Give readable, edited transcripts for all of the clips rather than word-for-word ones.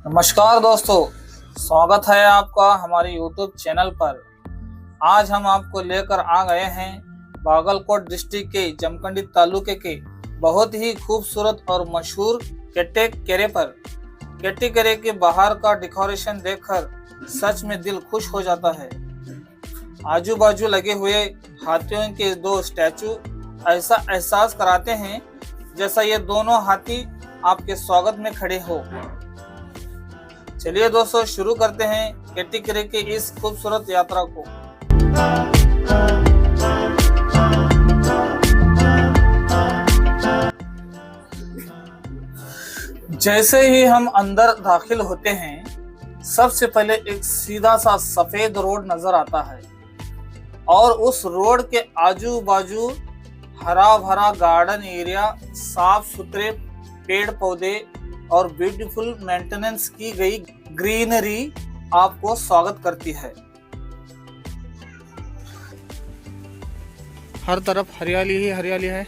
नमस्कार दोस्तों, स्वागत है आपका हमारे YouTube चैनल पर। आज हम आपको लेकर आ गए हैं बागलकोट डिस्ट्रिक्ट के जमखंडी तालुके के बहुत ही खूबसूरत और मशहूर केट्टे केरे पर। केट्टे केरे के बाहर का डेकोरेशन देखकर सच में दिल खुश हो जाता है। आजू बाजू लगे हुए हाथियों के दो स्टैचू ऐसा एहसास कराते हैं जैसा ये दोनों हाथी आपके स्वागत में खड़े हो। चलिए दोस्तों, शुरू करते हैं केट्टे केरे की इस खूबसूरत यात्रा को। जैसे ही हम अंदर दाखिल होते हैं, सबसे पहले एक सीधा सा सफेद रोड नजर आता है और उस रोड के आजू बाजू हरा भरा गार्डन एरिया, साफ सुथरे पेड़ पौधे और ब्यूटीफुल मेंटेनेंस की गई ग्रीनरी आपको स्वागत करती है। हर तरफ हरियाली ही हरियाली है।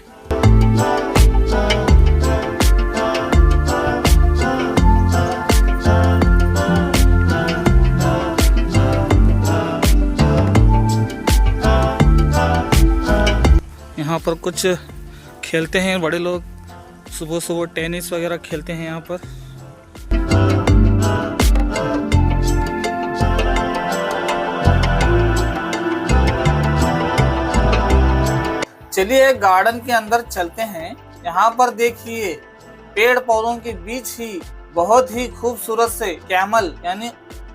यहाँ पर कुछ खेलते हैं बड़े लोग, सुबह सुबह टेनिस वगैरह खेलते हैं यहाँ पर। चलिए गार्डन के अंदर चलते हैं। यहाँ पर देखिए, पेड़ पौधों के बीच ही बहुत ही खूबसूरत से कैमल यानी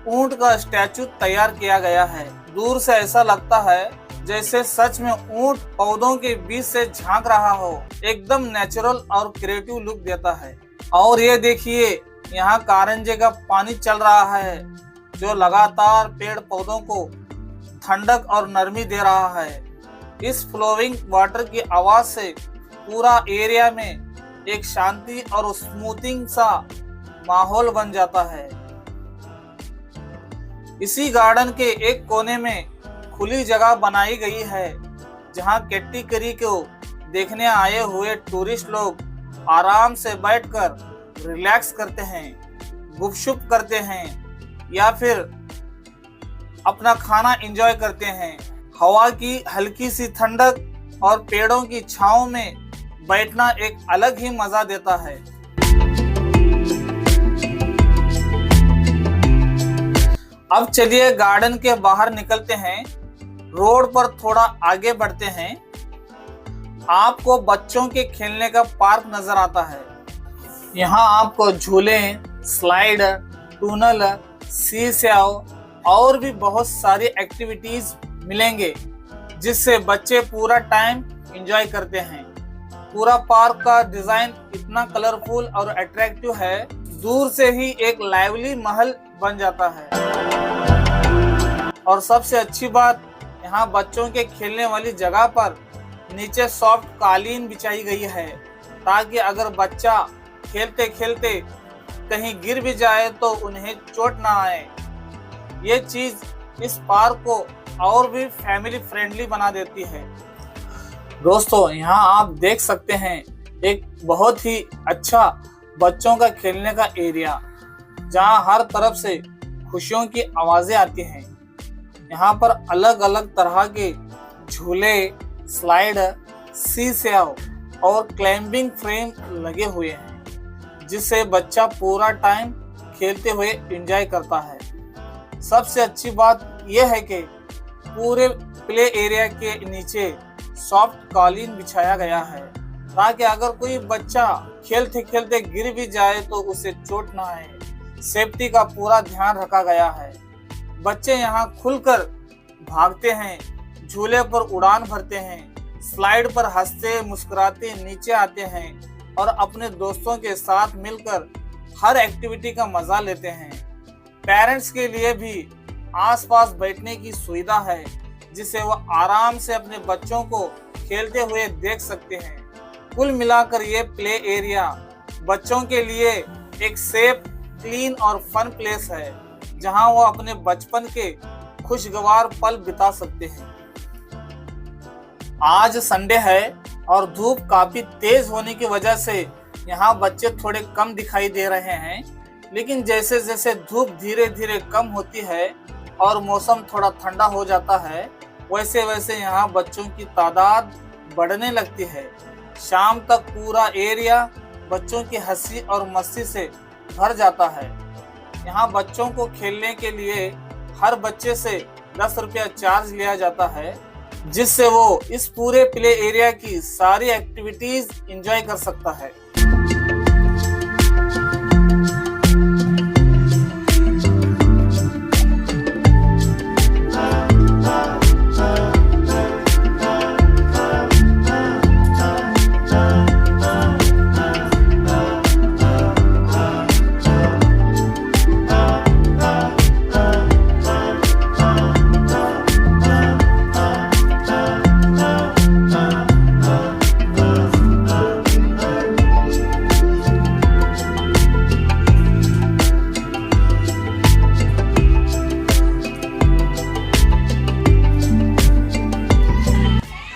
ऊंट का स्टैचू तैयार किया गया है। दूर से ऐसा लगता है जैसे सच में ऊंट पौधों के बीच से झांक रहा हो। एकदम नेचुरल और क्रिएटिव लुक देता है। और ये देखिए, यहाँ कारंजे का पानी चल रहा है जो लगातार पेड़ पौधों को ठंडक और नरमी दे रहा है। इस फ्लोइंग वाटर की आवाज से पूरा एरिया में एक शांति और स्मूथिंग सा माहौल बन जाता है। इसी गार्डन के एक कोने में खुली जगह बनाई गई है जहां केट्टे केरे को देखने आए हुए टूरिस्ट लोग आराम से बैठकर रिलैक्स करते हैं, गुपशुप करते हैं या फिर अपना खाना एंजॉय करते हैं। हवा की हल्की सी ठंडक और पेड़ों की छांव में बैठना एक अलग ही मजा देता है। अब चलिए गार्डन के बाहर निकलते हैं, रोड पर थोड़ा आगे बढ़ते हैं। आपको बच्चों के खेलने का पार्क नजर आता है। यहाँ आपको झूले, स्लाइड, टनल, सीसैव और भी बहुत सारी एक्टिविटीज मिलेंगे जिससे बच्चे पूरा टाइम एंजॉय करते हैं। पूरा पार्क का डिजाइन इतना कलरफुल और अट्रैक्टिव है, दूर से ही एक लाइवली महल बन जाता है। और सबसे अच्छी बात, यहाँ बच्चों के खेलने वाली जगह पर नीचे सॉफ्ट कालीन बिछाई गई है ताकि अगर बच्चा खेलते खेलते कहीं गिर भी जाए तो उन्हें चोट ना आए। ये चीज इस पार्क को और भी फैमिली फ्रेंडली बना देती है। दोस्तों, यहाँ आप देख सकते हैं एक बहुत ही अच्छा बच्चों का खेलने का एरिया जहाँ हर तरफ से खुशियों की आवाजें आती हैं। यहाँ पर अलग अलग तरह के झूले, स्लाइड, सीसैव और क्लाइंबिंग फ्रेम लगे हुए हैं जिससे बच्चा पूरा टाइम खेलते हुए एंजॉय करता है। सबसे अच्छी बात यह है कि पूरे प्ले एरिया के नीचे सॉफ्ट कालीन बिछाया गया है ताकि अगर कोई बच्चा खेलते खेलते गिर भी जाए तो उसे चोट ना आए। सेफ्टी का पूरा ध्यान रखा गया है। बच्चे यहाँ खुलकर भागते हैं, झूले पर उड़ान भरते हैं, स्लाइड पर हंसते मुस्कुराते नीचे आते हैं और अपने दोस्तों के साथ मिलकर हर एक्टिविटी का मजा लेते हैं। पेरेंट्स के लिए भी आसपास बैठने की सुविधा है जिससे वह आराम से अपने बच्चों को खेलते हुए देख सकते हैं। कुल मिलाकर ये प्ले एरिया बच्चों के लिए एक सेफ, क्लीन और फन प्लेस है जहां वो अपने बचपन के खुशगवार पल बिता सकते हैं। आज संडे है और धूप काफी तेज होने की वजह से यहाँ बच्चे थोड़े कम दिखाई दे रहे हैं, लेकिन जैसे जैसे धूप धीरे धीरे कम होती है और मौसम थोड़ा ठंडा हो जाता है, वैसे वैसे यहाँ बच्चों की तादाद बढ़ने लगती है। शाम तक पूरा एरिया बच्चों की हंसी और मस्ती से भर जाता है। यहाँ बच्चों को खेलने के लिए हर बच्चे से 10 रुपया चार्ज लिया जाता है, जिससे वो इस पूरे प्ले एरिया की सारी एक्टिविटीज एंजॉय कर सकता है।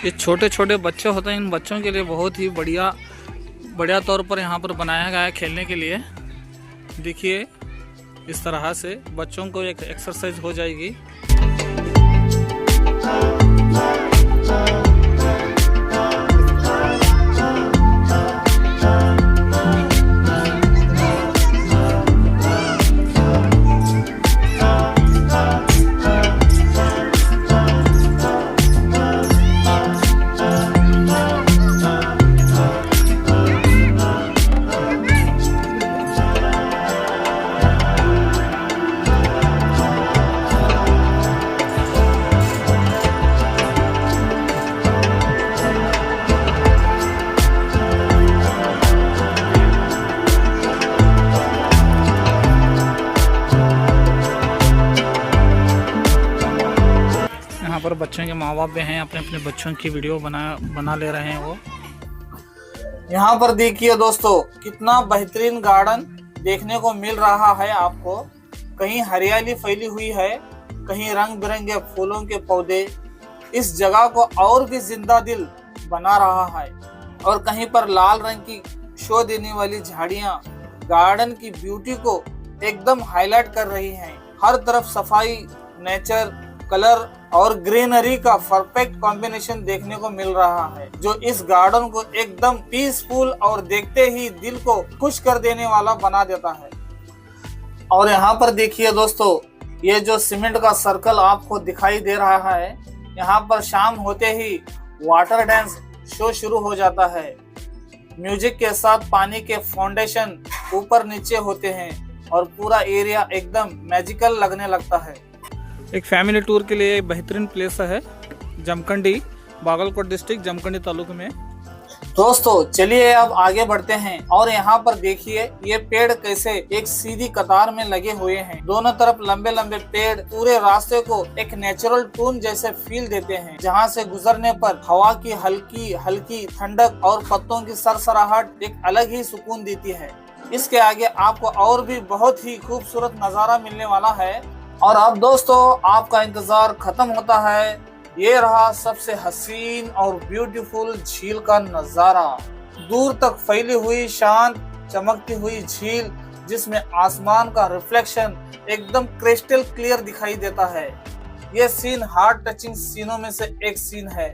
ये छोटे छोटे बच्चे होते हैं, इन बच्चों के लिए बहुत ही बढ़िया तौर पर यहाँ पर बनाया गया है खेलने के लिए। देखिए इस तरह से बच्चों को एक एक्सरसाइज हो जाएगी। यहाँ पर बच्चों के माँ बाप भी हैं, अपने अपने बच्चों की वीडियो बना ले रहे हैं वो। यहाँ पर देखिए दोस्तों, कितना बेहतरीन गार्डन देखने को मिल रहा है आपको। कहीं हरियाली फैली हुई है, कहीं रंग बिरंगे फूलों के पौधे इस जगह को और भी जिंदा दिल बना रहा है, और कहीं पर लाल रंग की शो देने वाली झाड़ियाँ गार्डन की ब्यूटी को एकदम हाईलाइट कर रही हैं। हर तरफ सफाई, नेचर, कलर और ग्रीनरी का परफेक्ट कॉम्बिनेशन देखने को मिल रहा है, जो इस गार्डन को एकदम पीसफुल और देखते ही दिल को खुश कर देने वाला बना देता है। और यहाँ पर देखिए दोस्तों, ये जो सीमेंट का सर्कल आपको दिखाई दे रहा है, यहाँ पर शाम होते ही वाटर डांस शो शुरू हो जाता है। म्यूजिक के साथ पानी के फाउंडेशन ऊपर नीचे होते हैं और पूरा एरिया एकदम मैजिकल लगने लगता है। एक फैमिली टूर के लिए बेहतरीन प्लेस है जमखंडी, बागलकोट डिस्ट्रिक्ट, जमखंडी तालुक में। दोस्तों चलिए अब आगे बढ़ते हैं और यहाँ पर देखिए ये पेड़ कैसे एक सीधी कतार में लगे हुए हैं। दोनों तरफ लंबे लंबे पेड़ पूरे रास्ते को एक नेचुरल टून जैसे फील देते हैं, जहाँ से गुजरने पर हवा की हल्की हल्की ठंडक और पत्तों की सरसराहट एक अलग ही सुकून देती है। इसके आगे आपको और भी बहुत ही खूबसूरत नजारा मिलने वाला है। और अब दोस्तों आपका इंतजार खत्म होता है। ये रहा सबसे हसीन और ब्यूटीफुल झील का नजारा। दूर तक फैली हुई शांत चमकती हुई झील, जिसमें आसमान का रिफ्लेक्शन एकदम क्रिस्टल क्लियर दिखाई देता है। ये सीन हार्ट टचिंग सीनों में से एक सीन है।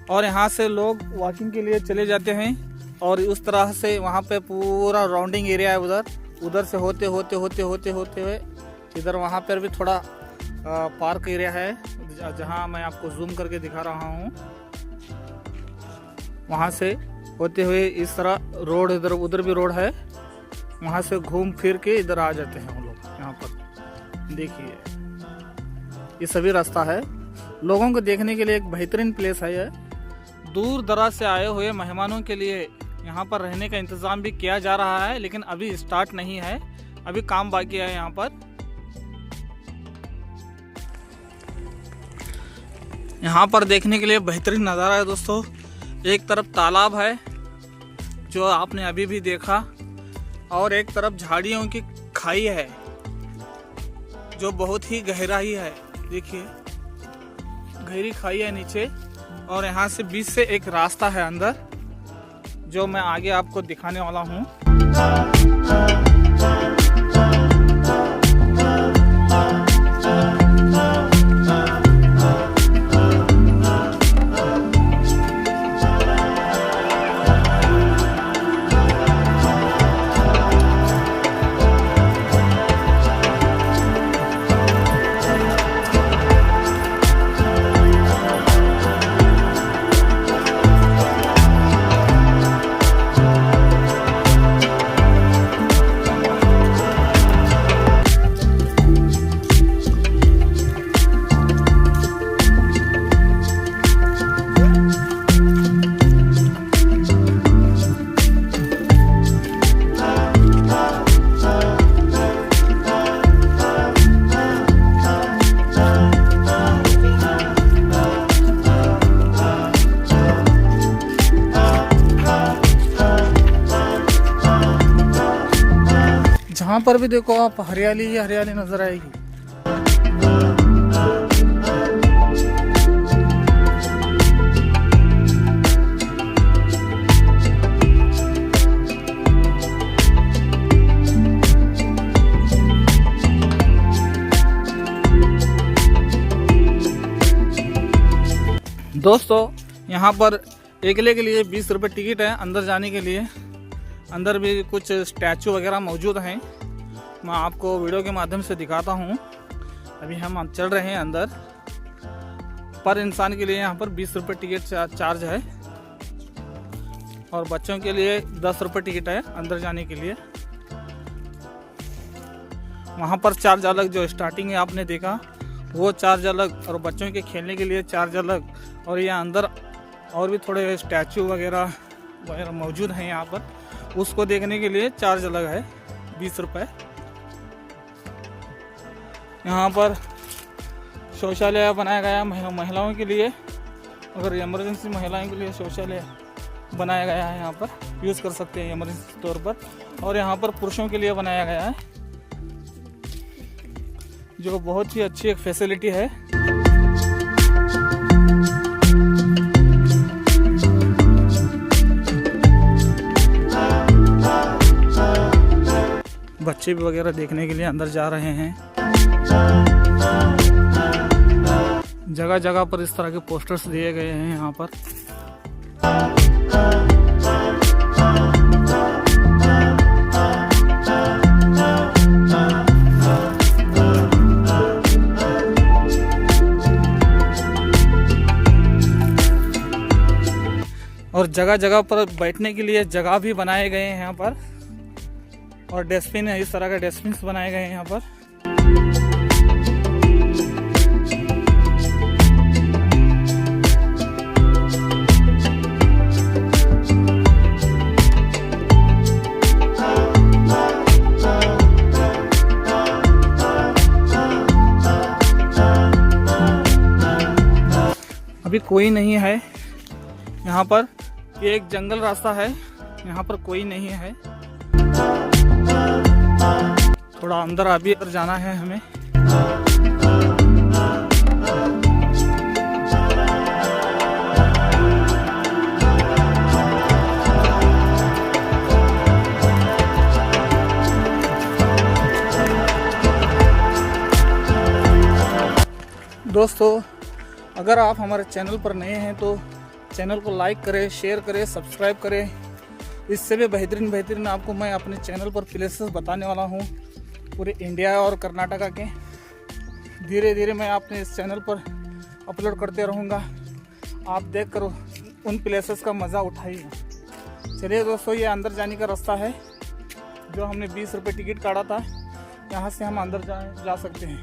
और यहाँ से लोग वॉकिंग के लिए चले जाते हैं और उस तरह से वहाँ पे पूरा राउंडिंग एरिया है। उधर से होते हुए इधर वहाँ पर भी थोड़ा पार्क एरिया है, जहाँ मैं आपको जूम करके दिखा रहा हूँ। वहाँ से होते हुए इस तरह रोड, इधर उधर भी रोड है, वहाँ से घूम फिर के इधर आ जाते हैं हम लोग। यहाँ पर देखिए ये सभी रास्ता है। लोगों को देखने के लिए एक बेहतरीन प्लेस है। ये दूर दराज से आए हुए मेहमानों के लिए यहाँ पर रहने का इंतज़ाम भी किया जा रहा है, लेकिन अभी स्टार्ट नहीं है, अभी काम बाकी है। यहाँ पर देखने के लिए बेहतरीन नज़ारा है दोस्तों। एक तरफ तालाब है जो आपने अभी भी देखा, और एक तरफ झाड़ियों की खाई है जो बहुत ही गहराई है। देखिए गहरी खाई है नीचे, और यहाँ से बीच से एक रास्ता है अंदर जो मैं आगे आपको दिखाने वाला हूँ। जहाँ पर भी देखो आप हरियाली ही हरियाली नजर आएगी। दोस्तों यहाँ पर अकेले के लिए 20 रुपये टिकट है अंदर जाने के लिए। अंदर भी कुछ स्टैचू वगैरह मौजूद हैं, मैं आपको वीडियो के माध्यम से दिखाता हूँ। अभी हम चल रहे हैं अंदर। पर इंसान के लिए यहाँ पर 20 रुपये टिकट चार्ज है और बच्चों के लिए 10 रुपये टिकट है अंदर जाने के लिए। वहाँ पर चार्ज अलग, जो स्टार्टिंग है आपने देखा वो चार्ज अलग, और बच्चों के खेलने के लिए चार्ज अलग। और यहाँ अंदर और भी थोड़े स्टैचू वगैरह मौजूद हैं यहाँ पर, उसको देखने के लिए चार्ज अलग है 20 रुपये। यहाँ पर शौचालय बनाया गया है महिलाओं के लिए, अगर इमरजेंसी महिलाओं के लिए शौचालय बनाया गया है, यहाँ पर यूज़ कर सकते हैं इमरजेंसी तौर पर। और यहाँ पर पुरुषों के लिए बनाया गया है, जो बहुत ही अच्छी एक फैसिलिटी है। बच्चे भी वगैरह देखने के लिए अंदर जा रहे हैं। जगह जगह पर इस तरह के पोस्टर्स दिए गए हैं यहाँ पर। और जगह जगह पर बैठने के लिए जगह भी बनाए गए हैं यहाँ पर, और डस्टबिन है, इस तरह का डस्टबिन बनाए गए हैं यहाँ पर। अभी कोई नहीं है यहाँ पर, ये एक जंगल रास्ता है, यहाँ पर कोई नहीं है। थोड़ा अंदर अभी जाना है हमें। दोस्तों, अगर आप हमारे चैनल पर नए हैं तो चैनल को लाइक करें, शेयर करें, सब्सक्राइब करें। इससे भी बेहतरीन आपको मैं अपने चैनल पर प्लेसेस बताने वाला हूँ पूरे इंडिया और कर्नाटका के। धीरे धीरे मैं अपने इस चैनल पर अपलोड करते रहूँगा, आप देख कर उन प्लेसेस का मज़ा उठाइए। चलिए दोस्तों, ये अंदर जाने का रास्ता है जो हमने 20 रुपये टिकट काटा था, यहाँ से हम अंदर जा सकते हैं।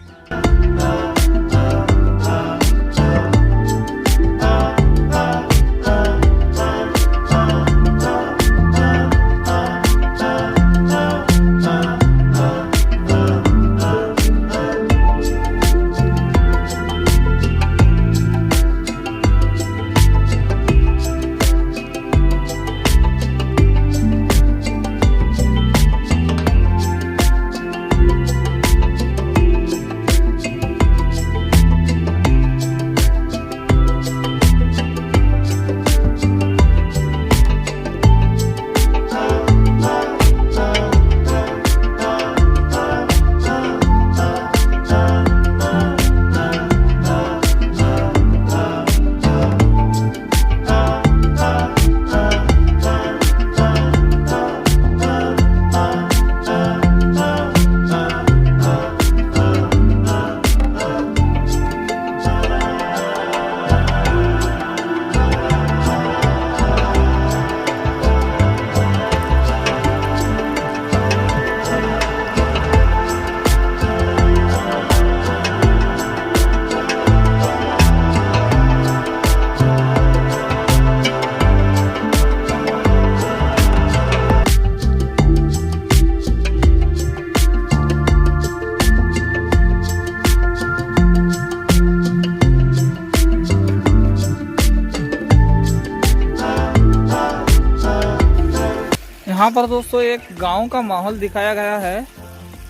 यहाँ पर दोस्तों एक गांव का माहौल दिखाया गया है।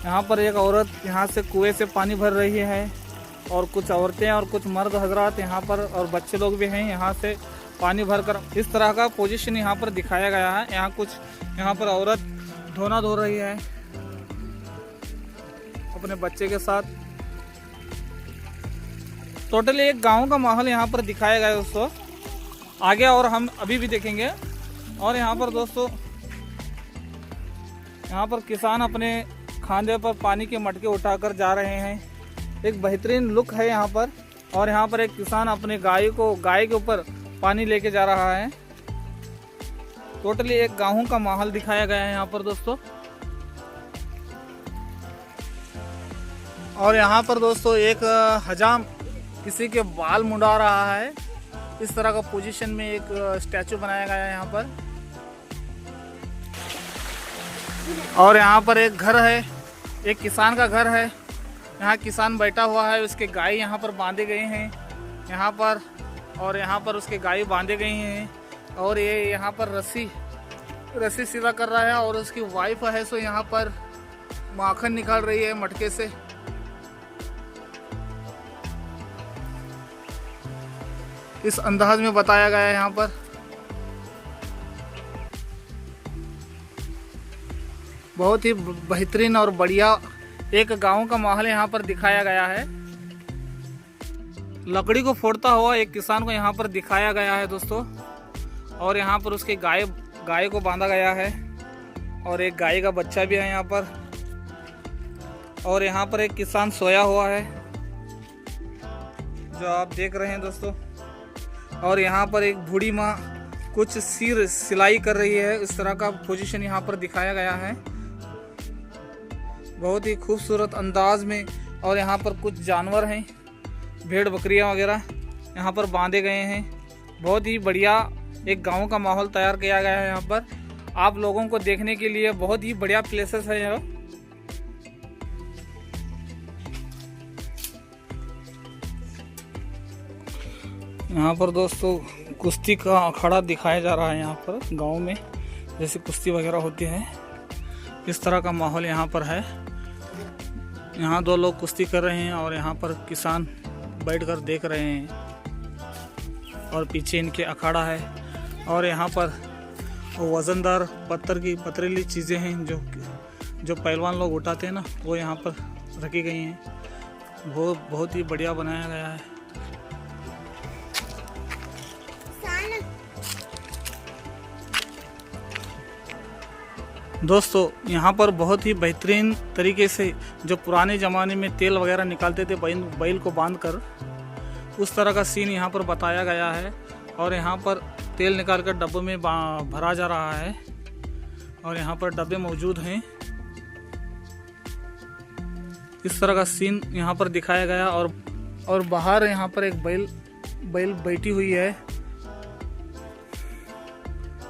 यहाँ पर एक औरत यहाँ से कुएं से पानी भर रही है और कुछ औरतें और कुछ मर्द हजरात यहाँ पर और बच्चे लोग भी हैं यहाँ से पानी भरकर। इस तरह का पोजीशन यहाँ पर दिखाया गया है। यहाँ पर औरत धोना धो रही है अपने बच्चे के साथ। टोटली एक गांव का माहौल यहाँ पर दिखाया गया है दोस्तों। आगे और हम अभी भी देखेंगे। और यहाँ पर दोस्तों यहाँ पर किसान अपने खांधे पर पानी के मटके उठाकर जा रहे हैं। एक बेहतरीन लुक है यहाँ पर। और यहाँ पर एक किसान अपने गाय के ऊपर पानी लेके जा रहा है। टोटली एक गांव का माहौल दिखाया गया है यहाँ पर दोस्तों। और यहाँ पर दोस्तों एक हजाम किसी के बाल मुंडा रहा है। इस तरह का पोजीशन में एक स्टैचू बनाया गया है यहाँ पर। और यहाँ पर एक घर है, एक किसान का घर है। यहाँ किसान बैठा हुआ है, उसके गाय यहाँ पर बांधे गए हैं यहाँ पर। और यहाँ पर उसके गाय बांधे गई हैं और ये यहाँ पर रस्सी सीधा कर रहा है। और उसकी वाइफ है सो यहाँ पर माखन निकाल रही है मटके से। इस अंदाज में बताया गया है यहाँ पर। बहुत ही बेहतरीन और बढ़िया एक गांव का माहौल यहाँ पर दिखाया गया है। लकड़ी को फोड़ता हुआ एक किसान को यहाँ पर दिखाया गया है दोस्तों। और यहाँ पर उसके गाय को बांधा गया है और एक गाय का बच्चा भी है यहाँ पर। और यहाँ पर एक किसान सोया हुआ है जो आप देख रहे हैं दोस्तों। और यहाँ पर एक बूढ़ी माँ कुछ सिलाई कर रही है। इस तरह का पोजीशन यहाँ पर दिखाया गया है बहुत ही खूबसूरत अंदाज में। और यहाँ पर कुछ जानवर हैं, भेड़ बकरियाँ वगैरह यहाँ पर बांधे गए हैं। बहुत ही बढ़िया एक गांव का माहौल तैयार किया गया है यहाँ पर। आप लोगों को देखने के लिए बहुत ही बढ़िया प्लेसेस है यह। यहाँ पर दोस्तों कुश्ती का अखाड़ा दिखाया जा रहा है यहाँ पर गांव में, जैसे कुश्ती वगैरह होती है। इस तरह का माहौल यहाँ पर है। यहाँ दो लोग कुश्ती कर रहे हैं और यहाँ पर किसान बैठकर देख रहे हैं। और पीछे इनके अखाड़ा है। और यहाँ पर वज़नदार पत्थर की पथरीली चीज़ें हैं जो पहलवान लोग उठाते हैं ना, वो यहाँ पर रखी गई हैं। वो बहुत ही बढ़िया बनाया गया है। दोस्तों यहाँ पर बहुत ही बेहतरीन तरीके से जो पुराने ज़माने में तेल वगैरह निकालते थे बैल को बांधकर, उस तरह का सीन यहाँ पर बताया गया है। और यहाँ पर तेल निकाल कर डब्बों में भरा जा रहा है और यहाँ पर डब्बे मौजूद हैं। इस तरह का सीन यहाँ पर दिखाया गया। और बाहर यहाँ पर एक बैल बैठी हुई है।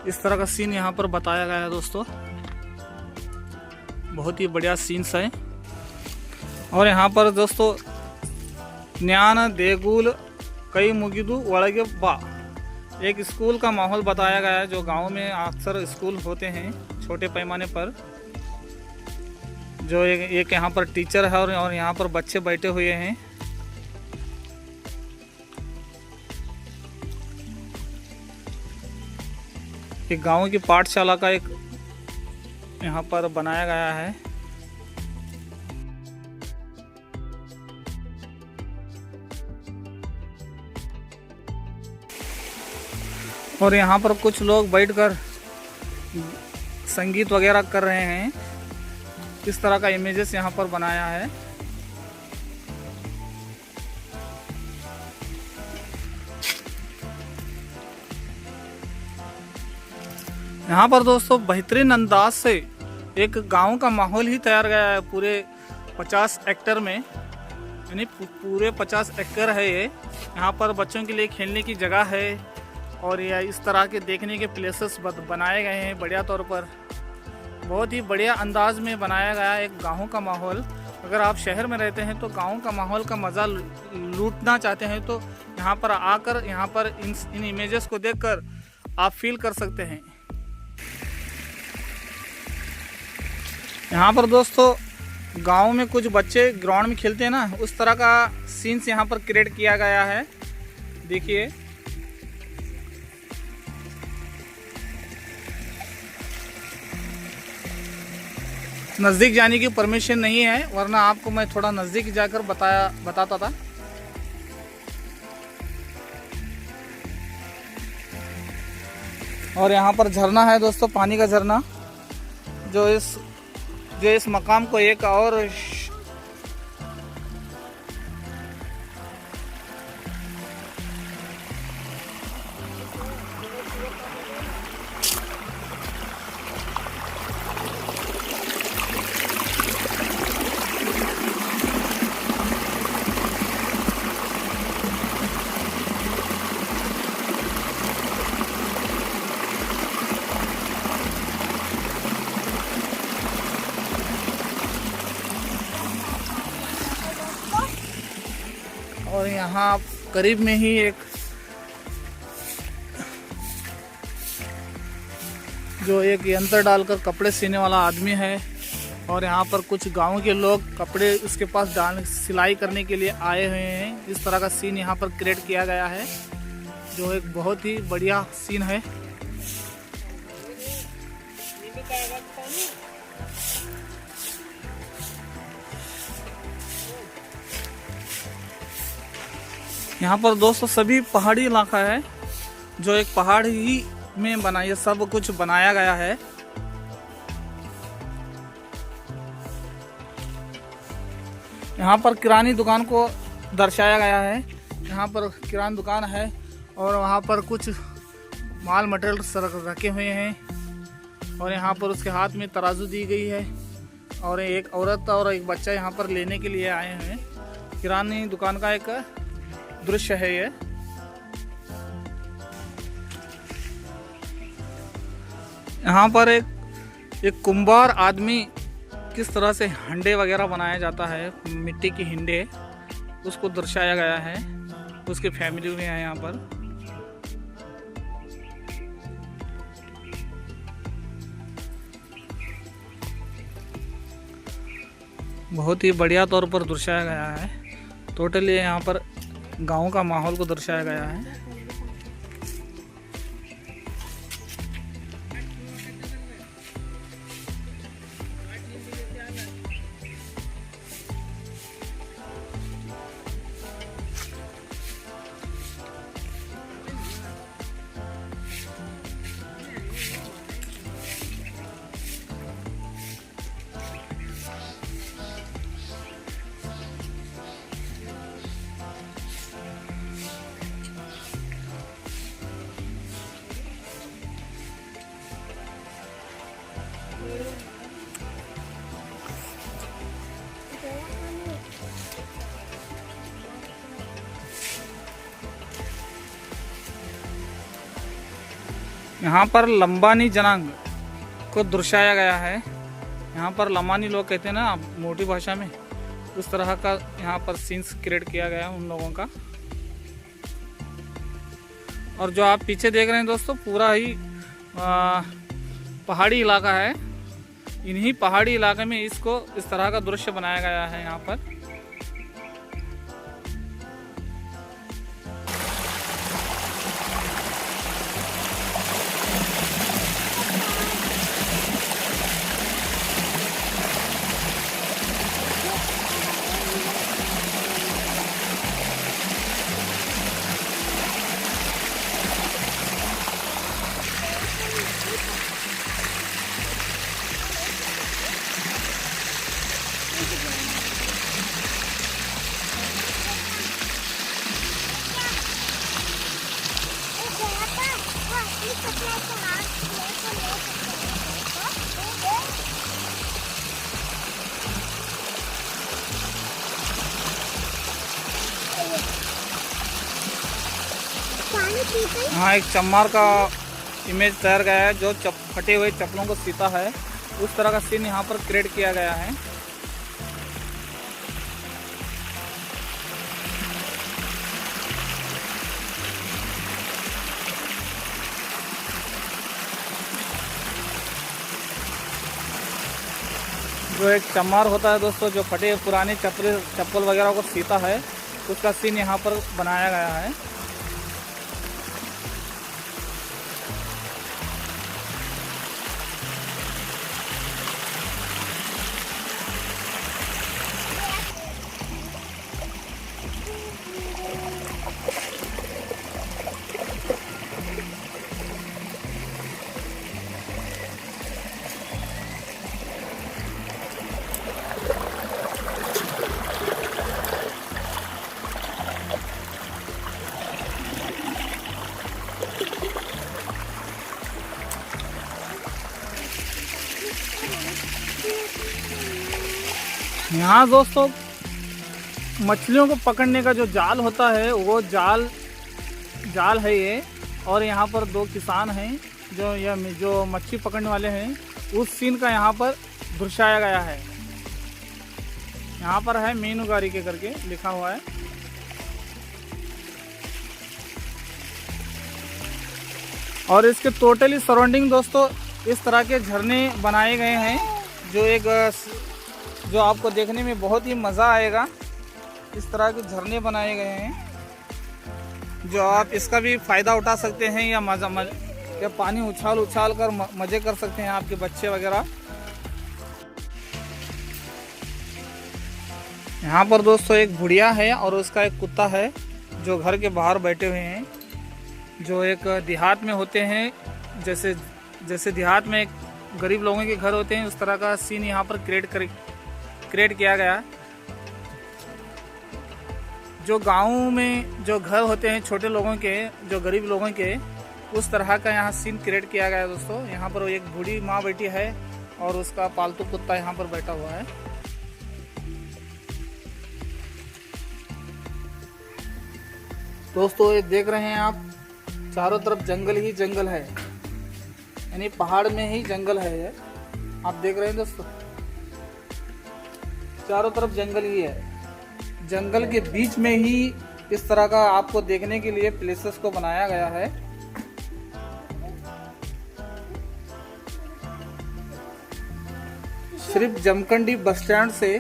इस तरह का सीन यहाँ पर बताया गया है दोस्तों। बहुत ही बढ़िया सीन्स है। और यहाँ पर दोस्तों न्यान देगुल कई मुगिदु वड़गे बा, एक स्कूल का माहौल बताया गया है जो गांव में अक्सर स्कूल होते हैं छोटे पैमाने पर। जो एक यहाँ पर टीचर है और यहाँ पर बच्चे बैठे हुए हैं। एक गांव की पाठशाला का एक यहाँ पर बनाया गया है। और यहाँ पर कुछ लोग बैठकर संगीत वगैरह कर रहे हैं। इस तरह का इमेजेस यहाँ पर बनाया है। यहाँ पर दोस्तों बेहतरीन अंदाज से एक गांव का माहौल ही तैयार गया है पूरे 50 एकड़ में, यानी पूरे 50 एकड़ है ये। यहाँ पर बच्चों के लिए खेलने की जगह है और यह इस तरह के देखने के प्लेसेस बनाए गए हैं बढ़िया तौर पर। बहुत ही बढ़िया अंदाज में बनाया गया एक गांव का माहौल। अगर आप शहर में रहते हैं तो गांव का माहौल का मज़ा लूटना चाहते हैं तो यहाँ पर आकर यहाँ पर इन इमेजेस को देखकर आप फील कर सकते हैं। यहाँ पर दोस्तों गांव में कुछ बच्चे ग्राउंड में खेलते हैं ना, उस तरह का सीन्स यहाँ पर क्रिएट किया गया है। देखिए नज़दीक जाने की परमिशन नहीं है, वरना आपको मैं थोड़ा नज़दीक जाकर बताता था। और यहाँ पर झरना है दोस्तों, पानी का झरना, जो इस मकाम को एक और और यहाँ करीब में ही एक यंत्र डालकर कपड़े सीने वाला आदमी है। और यहाँ पर कुछ गांव के लोग कपड़े उसके पास सिलाई करने के लिए आए हुए हैं। इस तरह का सीन यहाँ पर क्रिएट किया गया है, जो एक बहुत ही बढ़िया सीन है। यहाँ पर दोस्तों सभी पहाड़ी इलाका है, जो एक पहाड़ ही में बना, ये सब कुछ बनाया गया है। यहाँ पर किरानी दुकान को दर्शाया गया है। यहाँ पर किराना दुकान है और वहाँ पर कुछ माल मटेरियल रखे हुए हैं। और यहाँ पर उसके हाथ में तराजू दी गई है और एक औरत और एक बच्चा यहाँ पर लेने के लिए आए हैं। किरानी दुकान का एक दृश्य है ये। यहाँ पर एक कुंभार आदमी किस तरह से हंडे वगैरह बनाया जाता है, मिट्टी की हिंडे, उसको दर्शाया गया है। उसके फैमिली में है यहाँ पर। बहुत ही बढ़िया तौर पर दर्शाया गया है। टोटली यहाँ पर गांव का माहौल को दर्शाया गया है। यहाँ पर लंबानी जनांग को दर्शाया गया है। यहाँ पर लंबानी लोग कहते हैं ना मोटी भाषा में, उस तरह का यहाँ पर सीन्स क्रिएट किया गया है उन लोगों का। और जो आप पीछे देख रहे हैं दोस्तों, पूरा ही पहाड़ी इलाका है। इन्हीं पहाड़ी इलाके में इसको इस तरह का दृश्य बनाया गया है यहाँ पर। हाँ, एक चम्मार का इमेज तैयार गया है जो फटे हुए चप्पलों को सीता है। उस तरह का सीन यहाँ पर क्रिएट किया गया है। जो एक चमार होता है दोस्तों, जो फटे पुराने चप्पल वगैरह को सीता है, उसका सीन यहाँ पर बनाया गया है। यहाँ दोस्तों मछलियों को पकड़ने का जो जाल होता है वो जाल है ये। और यहाँ पर दो किसान हैं जो मच्छी पकड़ने वाले हैं, उस सीन का यहाँ पर दर्शाया गया है। यहाँ पर है मीनुगारी के करके लिखा हुआ है। और इसके टोटली सराउंडिंग दोस्तों इस तरह के झरने बनाए गए हैं, जो आपको देखने में बहुत ही मज़ा आएगा। इस तरह के झरने बनाए गए हैं जो आप इसका भी फ़ायदा उठा सकते हैं या पानी उछाल कर मज़े कर सकते हैं आपके बच्चे वगैरह। यहाँ पर दोस्तों एक बुढ़िया है और उसका एक कुत्ता है जो घर के बाहर बैठे हुए हैं, जो एक देहात में होते हैं। जैसे देहात में गरीब लोगों के घर होते हैं, उस तरह का सीन यहाँ पर क्रिएट किया गया। जो गाँव में जो घर होते हैं छोटे लोगों के, जो गरीब लोगों के, उस तरह का यहाँ सीन क्रिएट किया गया है दोस्तों। यहाँ पर एक बूढ़ी माँ बैठी है और उसका पालतू कुत्ता यहाँ पर बैठा हुआ है। दोस्तों ये देख रहे हैं आप, चारों तरफ जंगल ही जंगल है, यानी पहाड़ में ही जंगल है ये। आप देख रहे हैं दोस्तों, चारों तरफ जंगल ही है। जंगल के बीच में ही इस तरह का आपको देखने के लिए प्लेसेस को बनाया गया है। सिर्फ जमखंडी बस स्टैंड से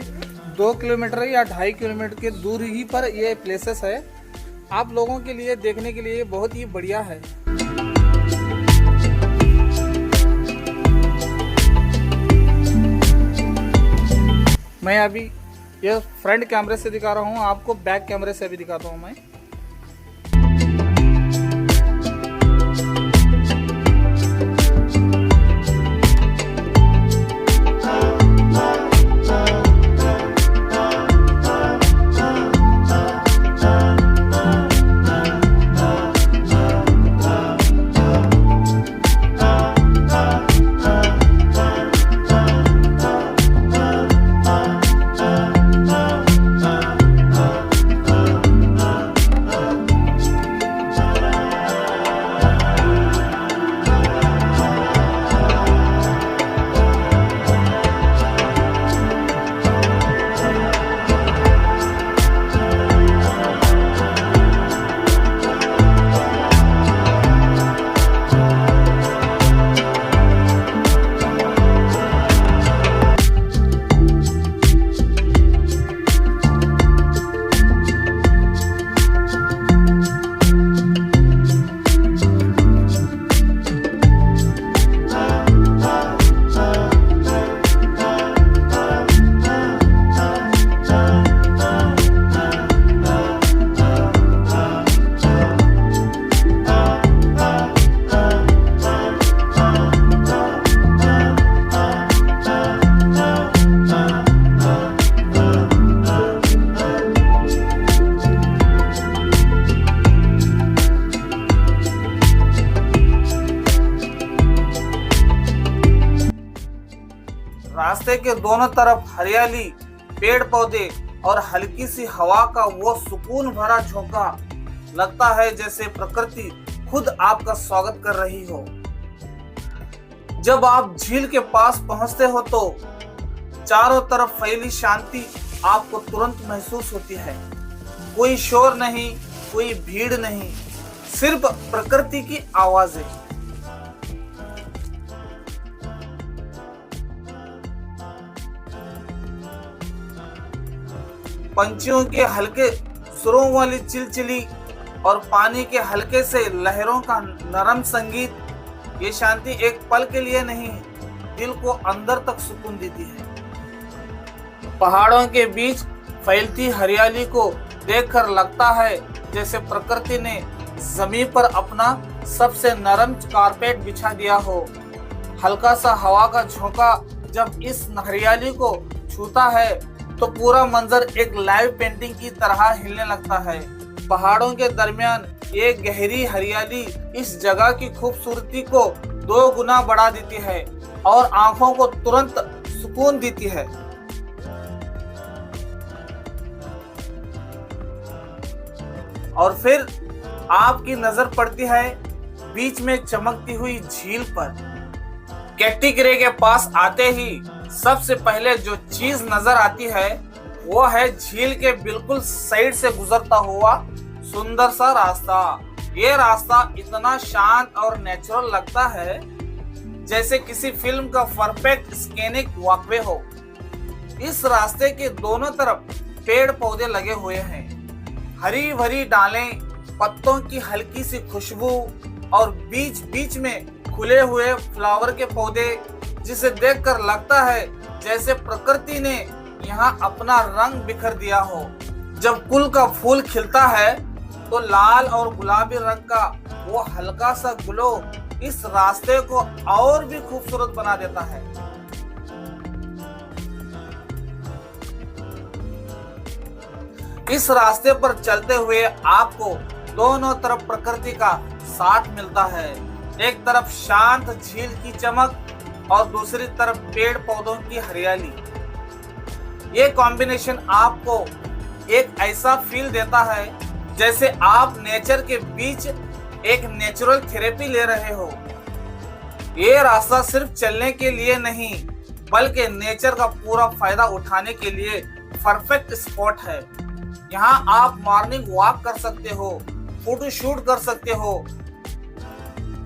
2 किलोमीटर या 2.5 किलोमीटर के दूर ही पर ये प्लेसेस है। आप लोगों के लिए देखने के लिए बहुत ही बढ़िया है। मैं अभी ये फ्रंट कैमरे से दिखा रहा हूँ, आपको बैक कैमरे से भी दिखाता हूँ मैं। रास्ते के दोनों तरफ हरियाली, पेड़ पौधे और हल्की सी हवा का वो सुकून भरा झोंका, लगता है जैसे प्रकृति खुद आपका स्वागत कर रही हो। जब आप झील के पास पहुंचते हो तो चारों तरफ फैली शांति आपको तुरंत महसूस होती है। कोई शोर नहीं, कोई भीड़ नहीं, सिर्फ प्रकृति की आवाजें। पंछियों के हल्के सुरों वाली चिलचिली और पानी के हल्के से लहरों का नरम संगीत, ये शांति एक पल के लिए नहीं, दिल को अंदर तक सुकून देती है। पहाड़ों के बीच फैलती हरियाली को देखकर लगता है जैसे प्रकृति ने जमीन पर अपना सबसे नरम कारपेट बिछा दिया हो। हल्का सा हवा का झोंका जब इस हरियाली को छूता है तो पूरा मंजर एक लाइव पेंटिंग की तरह हिलने लगता है। पहाड़ों के दरमियान ये गहरी हरियाली इस जगह की खूबसूरती को 2 गुना बढ़ा देती है और आंखों को तुरंत सुकून देती है। और फिर आपकी नजर पड़ती है बीच में चमकती हुई झील पर। कैटीकरे के पास आते ही सबसे पहले जो चीज नजर आती है वो है झील के बिल्कुल साइड से गुजरता हुआ सुंदर सा रास्ता। ये रास्ता इतना शांत और नेचुरल लगता है जैसे किसी फिल्म का परफेक्ट स्केनिक वॉकवे हो। इस रास्ते के दोनों तरफ पेड़ पौधे लगे हुए हैं, हरी भरी डालें, पत्तों की हल्की सी खुशबू और बीच बीच में खुले हुए फ्लावर के पौधे, जिसे देखकर लगता है जैसे प्रकृति ने यहाँ अपना रंग बिखर दिया हो। जब कुल का फूल खिलता है तो लाल और गुलाबी रंग का वो हल्का सा ग्लो इस रास्ते को और भी खूबसूरत बना देता है। इस रास्ते पर चलते हुए आपको दोनों तरफ प्रकृति का साथ मिलता है। एक तरफ शांत झील की चमक और दूसरी तरफ पेड़ पौधों की हरियाली। ये कॉम्बिनेशन आपको एक ऐसा फील देता है जैसे आप नेचर के बीच एक नेचुरल थेरेपी ले रहे हो। ये रास्ता सिर्फ चलने के लिए नहीं बल्कि नेचर का पूरा फायदा उठाने के लिए परफेक्ट स्पॉट है। यहाँ आप मॉर्निंग वॉक कर सकते हो, फोटो शूट कर सकते हो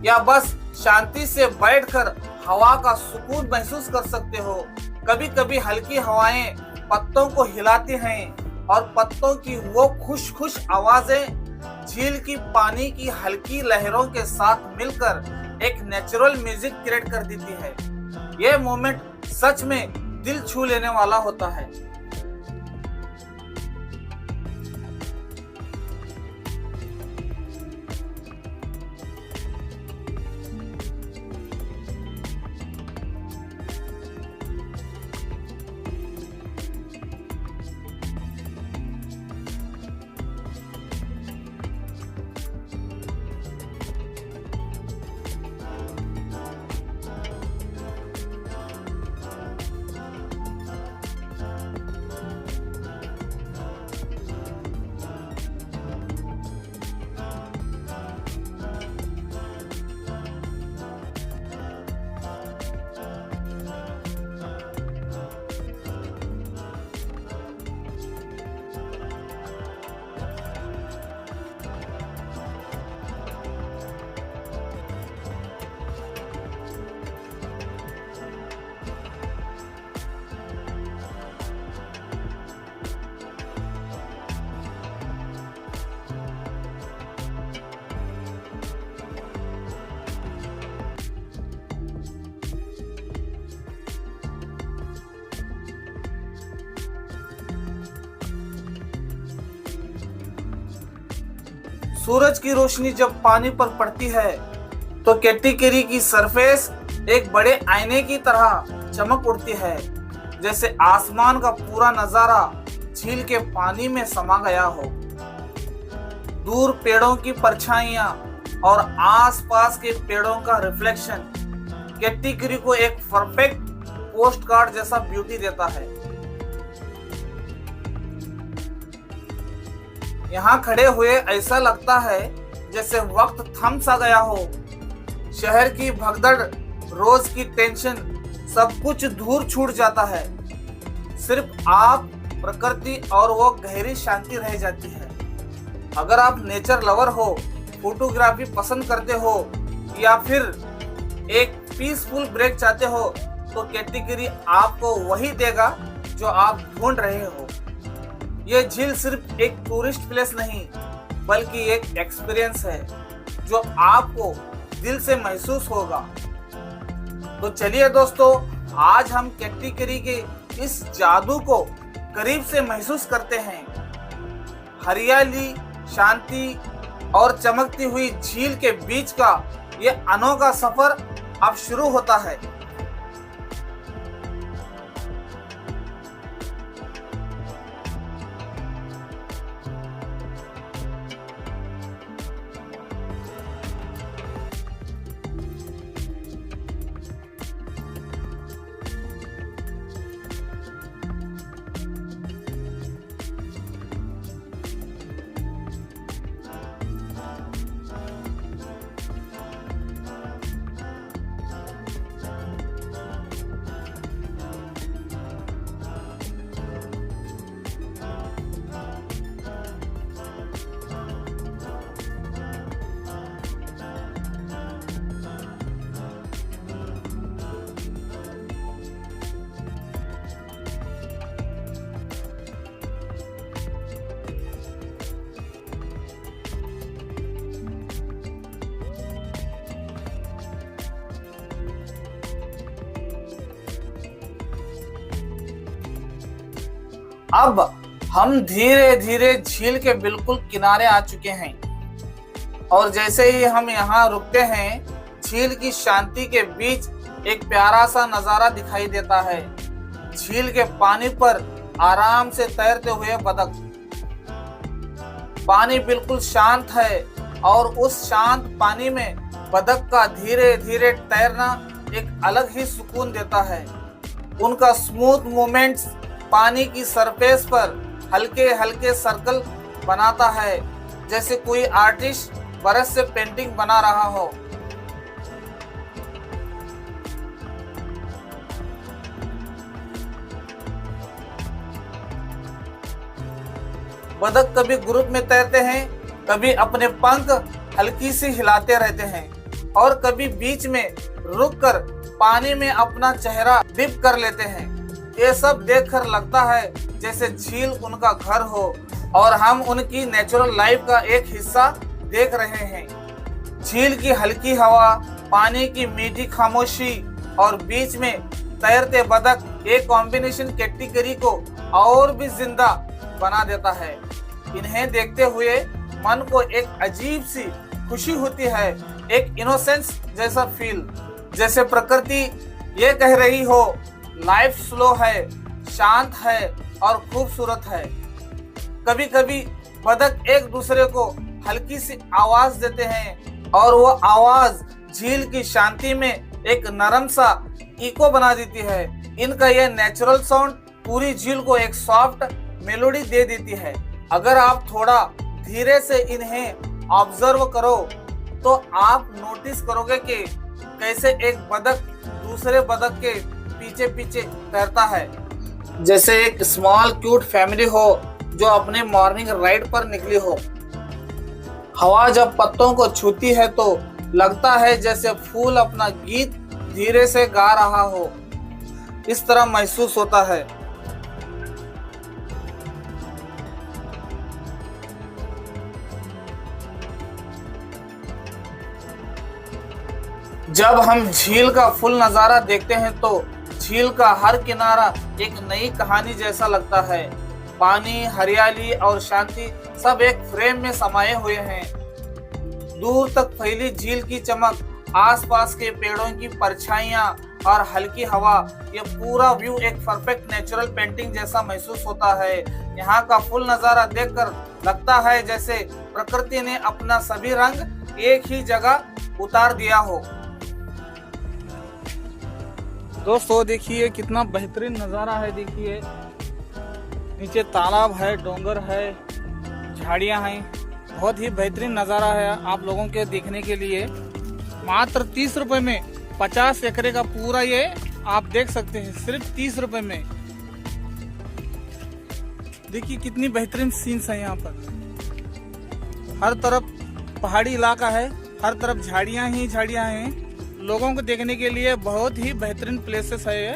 या बस शांति से बैठकर हवा का सुकून महसूस कर सकते हो। कभी कभी हल्की हवाएं पत्तों को हिलाती हैं और पत्तों की वो खुश खुश आवाजें झील की पानी की हल्की लहरों के साथ मिलकर एक नेचुरल म्यूजिक क्रिएट कर देती है। ये मोमेंट सच में दिल छू लेने वाला होता है। सूरज की रोशनी जब पानी पर पड़ती है तो कैटीकरी की सरफेस एक बड़े आईने की तरह चमक उठती है, जैसे आसमान का पूरा नजारा झील के पानी में समा गया हो। दूर पेड़ों की परछाइयां और आसपास के पेड़ों का रिफ्लेक्शन कैटीकरी को एक परफेक्ट पोस्ट कार्ड जैसा ब्यूटी देता है। यहाँ खड़े हुए ऐसा लगता है जैसे वक्त थम सा गया हो। शहर की भगदड़, रोज की टेंशन, सब कुछ दूर छूट जाता है। सिर्फ आप, प्रकृति और वो गहरी शांति रह जाती है। अगर आप नेचर लवर हो, फोटोग्राफी पसंद करते हो या फिर एक पीसफुल ब्रेक चाहते हो तो कैटीकरी आपको वही देगा जो आप ढूंढ रहे हो। ये झील सिर्फ एक टूरिस्ट प्लेस नहीं बल्कि एक एक्सपीरियंस है जो आपको दिल से महसूस होगा। तो चलिए दोस्तों, आज हम केट्टी-केरी के इस जादू को करीब से महसूस करते हैं। हरियाली, शांति और चमकती हुई झील के बीच का ये अनोखा सफर अब शुरू होता है। अब हम धीरे धीरे झील के बिल्कुल किनारे आ चुके हैं और जैसे ही हम यहाँ रुकते हैं, झील की शांति के बीच एक प्यारा सा नजारा दिखाई देता है। झील के पानी पर आराम से तैरते हुए बतख। पानी बिल्कुल शांत है और उस शांत पानी में बतख का धीरे धीरे तैरना एक अलग ही सुकून देता है। उनका स्मूथ मूवमेंट्स पानी की सरफेस पर हल्के हल्के सर्कल बनाता है, जैसे कोई आर्टिस्ट बरस से पेंटिंग बना रहा हो। बतख कभी ग्रुप में तैरते हैं, कभी अपने पंख हल्की सी हिलाते रहते हैं और कभी बीच में रुककर पानी में अपना चेहरा डिप कर लेते हैं। ये सब देखकर लगता है जैसे झील उनका घर हो और हम उनकी नेचुरल लाइफ का एक हिस्सा देख रहे हैं। झील की हल्की हवा, पानी की मीठी खामोशी और बीच में तैरते बतख, एक कॉम्बिनेशन केट्टी-केरी को और भी जिंदा बना देता है। इन्हें देखते हुए मन को एक अजीब सी खुशी होती है, एक इनोसेंस जैसा फील, जैसे प्रकृति ये कह रही हो लाइफ स्लो है, शांत है और खूबसूरत है। कभी कभी बतख एक दूसरे को हल्की सी आवाज देते हैं और वो आवाज झील की शांति में एक नरम सा इको बना देती है। इनका यह नेचुरल साउंड पूरी झील को एक सॉफ्ट मेलोडी दे देती है। अगर आप थोड़ा धीरे से इन्हें ऑब्जर्व करो तो आप नोटिस करोगे कि कैसे एक बतख दूसरे बतख के पीछे पीछे तैरता है, जैसे एक स्मॉल क्यूट फैमिली हो जो अपने मॉर्निंग राइड पर निकली हो। हवा जब पत्तों को छूती है तो लगता है जैसे फूल अपना गीत धीरे से गा रहा हो, इस तरह महसूस होता है। जब हम झील का फुल नजारा देखते हैं तो झील का हर किनारा एक नई कहानी जैसा लगता है। पानी, हरियाली और शांति सब एक फ्रेम में समाये हुए हैं। दूर तक फैली झील की चमक, आसपास के पेड़ों की परछाइयां और हल्की हवा, ये पूरा व्यू एक परफेक्ट नेचुरल पेंटिंग जैसा महसूस होता है। यहाँ का फुल नजारा देखकर लगता है जैसे प्रकृति ने अपना सभी रंग एक ही जगह उतार दिया हो। दोस्तों देखिए कितना बेहतरीन नज़ारा है। देखिए नीचे तालाब है, डोंगर है, झाड़ियां हैं, बहुत ही बेहतरीन नज़ारा है आप लोगों के देखने के लिए। मात्र 30 रुपए में 50 एकड़ का पूरा ये आप देख सकते हैं, सिर्फ 30 रुपए में। देखिए कितनी बेहतरीन सीन्स है यहाँ पर। हर तरफ पहाड़ी इलाका है, हर तरफ झाड़ियां ही झाड़ियां हैं। लोगों को देखने के लिए बहुत ही बेहतरीन प्लेसेस है ये।